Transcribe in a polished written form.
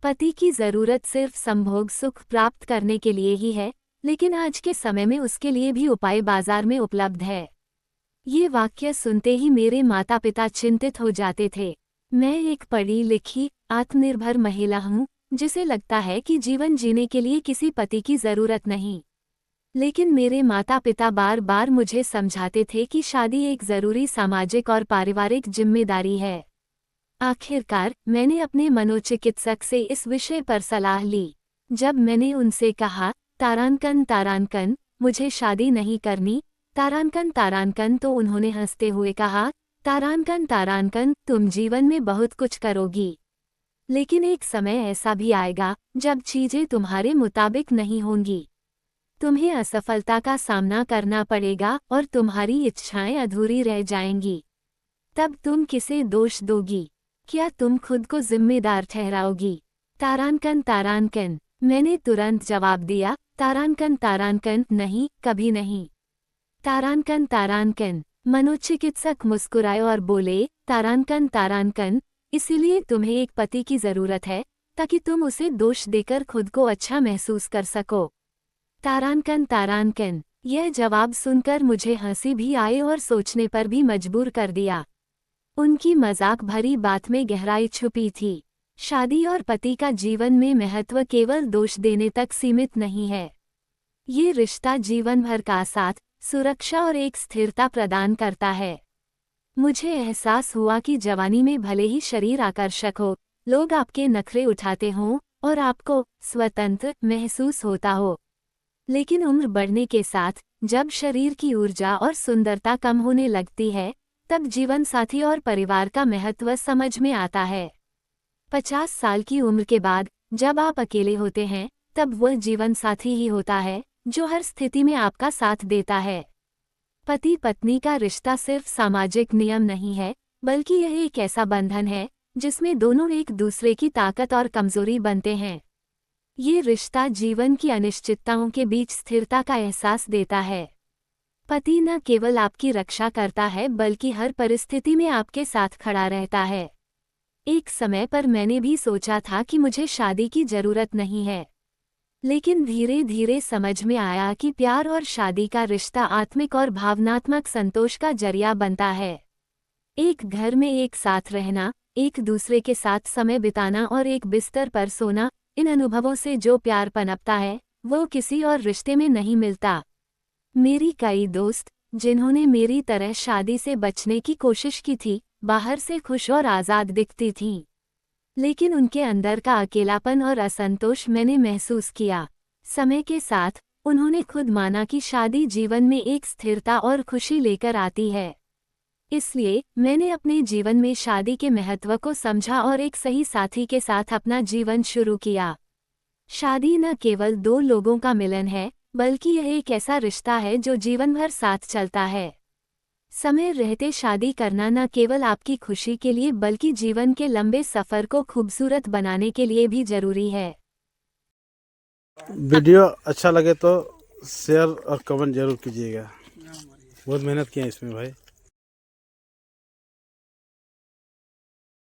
पति की जरूरत सिर्फ संभोग सुख प्राप्त करने के लिए ही है, लेकिन आज के समय में उसके लिए भी उपाय बाजार में उपलब्ध है। ये वाक्य सुनते ही मेरे माता पिता चिंतित हो जाते थे। मैं एक पढ़ी लिखी, आत्मनिर्भर महिला हूँ, जिसे लगता है कि जीवन जीने के लिए किसी पति की जरूरत नहीं। लेकिन मेरे माता पिता बार बार मुझे समझाते थे कि शादी एक जरूरी सामाजिक और पारिवारिक जिम्मेदारी है। आखिरकार मैंने अपने मनोचिकित्सक से इस विषय पर सलाह ली। जब मैंने उनसे कहा, तारांकन तारांकन, मुझे शादी नहीं करनी, तारांकन तारांकन, तो उन्होंने हंसते हुए कहा, तारांकन तारांकन, तुम जीवन में बहुत कुछ करोगी, लेकिन एक समय ऐसा भी आएगा जब चीजें तुम्हारे मुताबिक नहीं होंगी। तुम्हें असफलता का सामना करना पड़ेगा और तुम्हारी इच्छाएं अधूरी रह जाएंगी। तब तुम किसे दोष दोगी? क्या तुम खुद को जिम्मेदार ठहराओगी? तारांकन तारांकन, मैंने तुरंत जवाब दिया, तारांकन तारांकन, नहीं, कभी नहीं। तारांकन तारांकन। मनोचिकित्सक मुस्कुराए और बोले, तारांकन तारांकन, इसीलिए तुम्हें एक पति की जरूरत है, ताकि तुम उसे दोष देकर खुद को अच्छा महसूस कर सको। तारांकन तारांकन। यह जवाब सुनकर मुझे हंसी भी आई और सोचने पर भी मजबूर कर दिया। उनकी मजाक भरी बात में गहराई छुपी थी। शादी और पति का जीवन में महत्व केवल दोष देने तक सीमित नहीं है। ये रिश्ता जीवन भर का साथ, सुरक्षा और एक स्थिरता प्रदान करता है। मुझे एहसास हुआ कि जवानी में भले ही शरीर आकर्षक हो, लोग आपके नखरे उठाते हों और आपको स्वतंत्र महसूस होता हो, लेकिन उम्र बढ़ने के साथ जब शरीर की ऊर्जा और सुंदरता कम होने लगती है, तब जीवन साथी और परिवार का महत्व समझ में आता है। 50 साल की उम्र के बाद जब आप अकेले होते हैं, तब वह जीवन साथी ही होता है जो हर स्थिति में आपका साथ देता है। पति पत्नी का रिश्ता सिर्फ सामाजिक नियम नहीं है, बल्कि यह एक ऐसा बंधन है जिसमें दोनों एक दूसरे की ताकत और कमजोरी बनते हैं। ये रिश्ता जीवन की अनिश्चितताओं के बीच स्थिरता का एहसास देता है। पति न केवल आपकी रक्षा करता है, बल्कि हर परिस्थिति में आपके साथ खड़ा रहता है। एक समय पर मैंने भी सोचा था कि मुझे शादी की जरूरत नहीं है, लेकिन धीरे धीरे समझ में आया कि प्यार और शादी का रिश्ता आत्मिक और भावनात्मक संतोष का जरिया बनता है। एक घर में एक साथ रहना, एक दूसरे के साथ समय बिताना और एक बिस्तर पर सोना, इन अनुभवों से जो प्यार पनपता है वो किसी और रिश्ते में नहीं मिलता। मेरी कई दोस्त, जिन्होंने मेरी तरह शादी से बचने की कोशिश की थी, बाहर से खुश और आज़ाद दिखती थीं, लेकिन उनके अंदर का अकेलापन और असंतोष मैंने महसूस किया। समय के साथ उन्होंने खुद माना कि शादी जीवन में एक स्थिरता और खुशी लेकर आती है। इसलिए मैंने अपने जीवन में शादी के महत्व को समझा और एक सही साथी के साथ अपना जीवन शुरू किया। शादी न केवल दो लोगों का मिलन है, बल्कि यह एक ऐसा रिश्ता है जो जीवन भर साथ चलता है। समय रहते शादी करना न केवल आपकी खुशी के लिए, बल्कि जीवन के लंबे सफर को खूबसूरत बनाने के लिए भी जरूरी है। वीडियो अच्छा लगे तो शेयर और कमेंट जरूर कीजिएगा। बहुत मेहनत किया इसमें भाई।